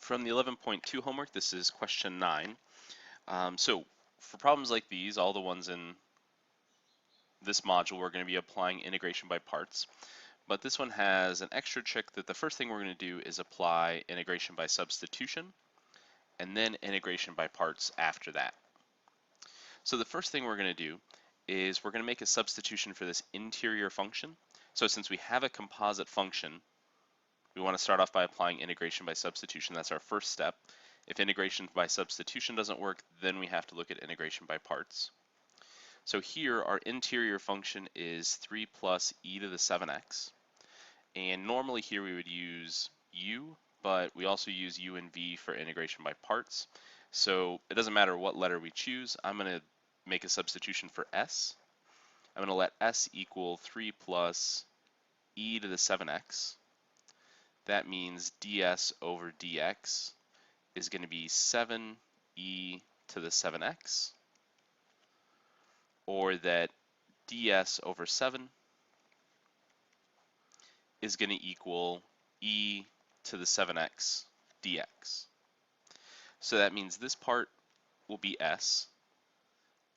From the 11.2 homework, this is question 9. So for problems like these, all the ones in this module, we're going to be applying integration by parts. But this one has an extra trick that the first thing we're going to do is apply integration by substitution, and then integration by parts after that. So the first thing we're going to do is we're going to make a substitution for this interior function. So since we have a composite function, we want to start off by applying integration by substitution. That's our first step. If integration by substitution doesn't work, then we have to look at integration by parts. So here our interior function is 3 plus e to the 7x. And normally here we would use u, but we also use u and v for integration by parts. So it doesn't matter what letter we choose. I'm going to make a substitution for s. I'm going to let s equal 3 plus e to the 7x. That means ds over dx is going to be 7e to the 7x, or that ds over 7 is going to equal e to the 7x dx. So that means this part will be s,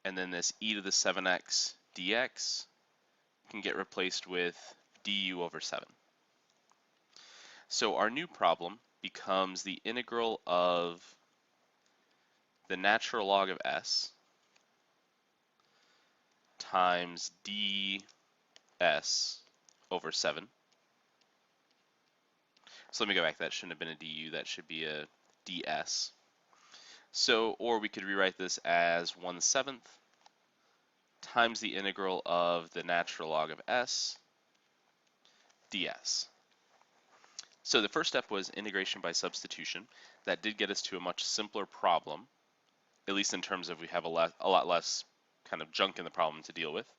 and then this e to the 7x dx can get replaced with du over 7. So our new problem becomes the integral of the natural log of s times ds over 7. So let me go back. That shouldn't have been a du. That should be a ds. So, or we could rewrite this as 1/7 times the integral of the natural log of s ds. So the first step was integration by substitution. That did get us to a much simpler problem, at least in terms of we have a lot less kind of junk in the problem to deal with.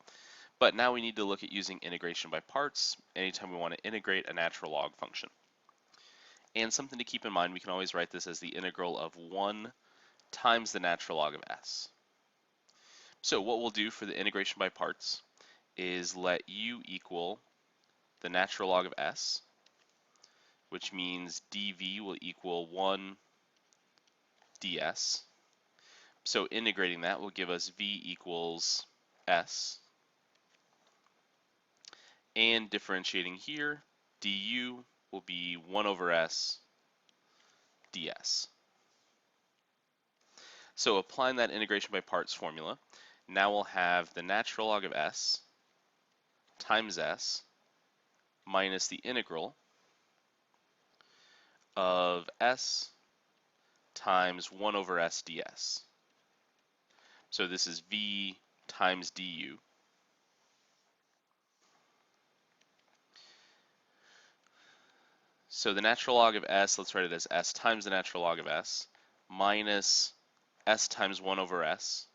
But now we need to look at using integration by parts anytime we want to integrate a natural log function. And something to keep in mind, we can always write this as the integral of 1 times the natural log of s. So what we'll do for the integration by parts is let u equal the natural log of s, which means dv will equal 1 ds. So integrating that will give us v equals s. And differentiating here, du will be 1 over s ds. So applying that integration by parts formula, now we'll have the natural log of s times s minus the integral of s times 1 over s ds. So this is v times du. So the natural log of s, let's write it as s times the natural log of s, minus s times 1 over s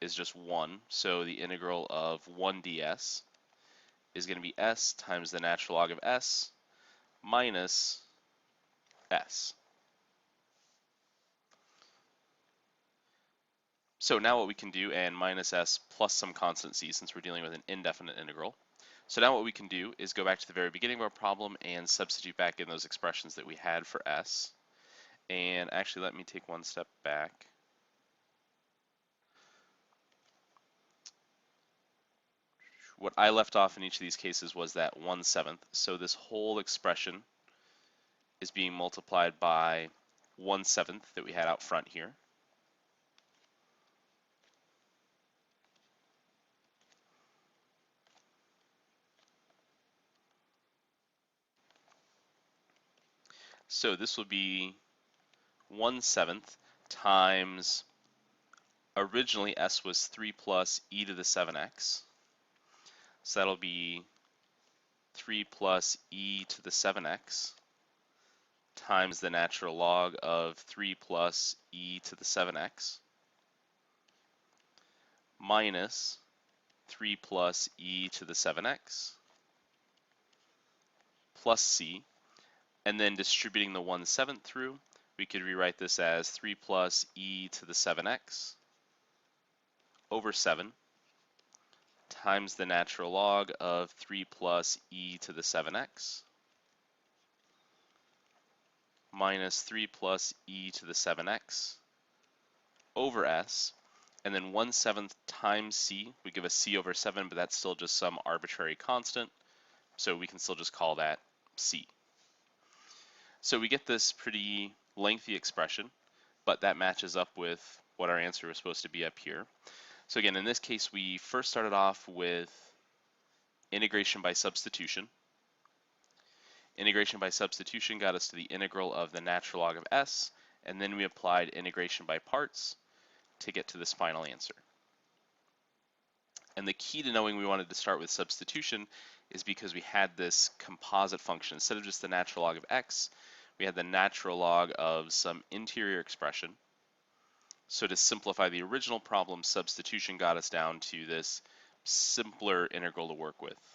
is just 1. So the integral of 1 ds is going to be s times the natural log of s minus s. So now what we can do, and minus s plus some constant c, since we're dealing with an indefinite integral. So now what we can do is go back to the very beginning of our problem and substitute back in those expressions that we had for s. And actually, let me take one step back. What I left off in each of these cases was that 1/7. So this whole expression is being multiplied by 1/7 that we had out front here. So this will be 1/7 times, originally s was 3 plus e to the 7x. So that'll be 3 plus e to the 7x times the natural log of 3 plus e to the 7x minus 3 plus e to the 7x plus c. And then distributing the 1/7 through, we could rewrite this as 3 plus e to the 7x over 7 times the natural log of 3 plus e to the 7x minus 3 plus e to the 7x over s, and then 1/7 times c. We give a c over 7, but that's still just some arbitrary constant, so we can still just call that c. So we get this pretty lengthy expression, but that matches up with what our answer was supposed to be up here. So again, in this case, we first started off with integration by substitution. Integration by substitution got us to the integral of the natural log of s, and then we applied integration by parts to get to this final answer. And the key to knowing we wanted to start with substitution is because we had this composite function. Instead of just the natural log of x, we had the natural log of some interior expression. So to simplify the original problem, substitution got us down to this simpler integral to work with.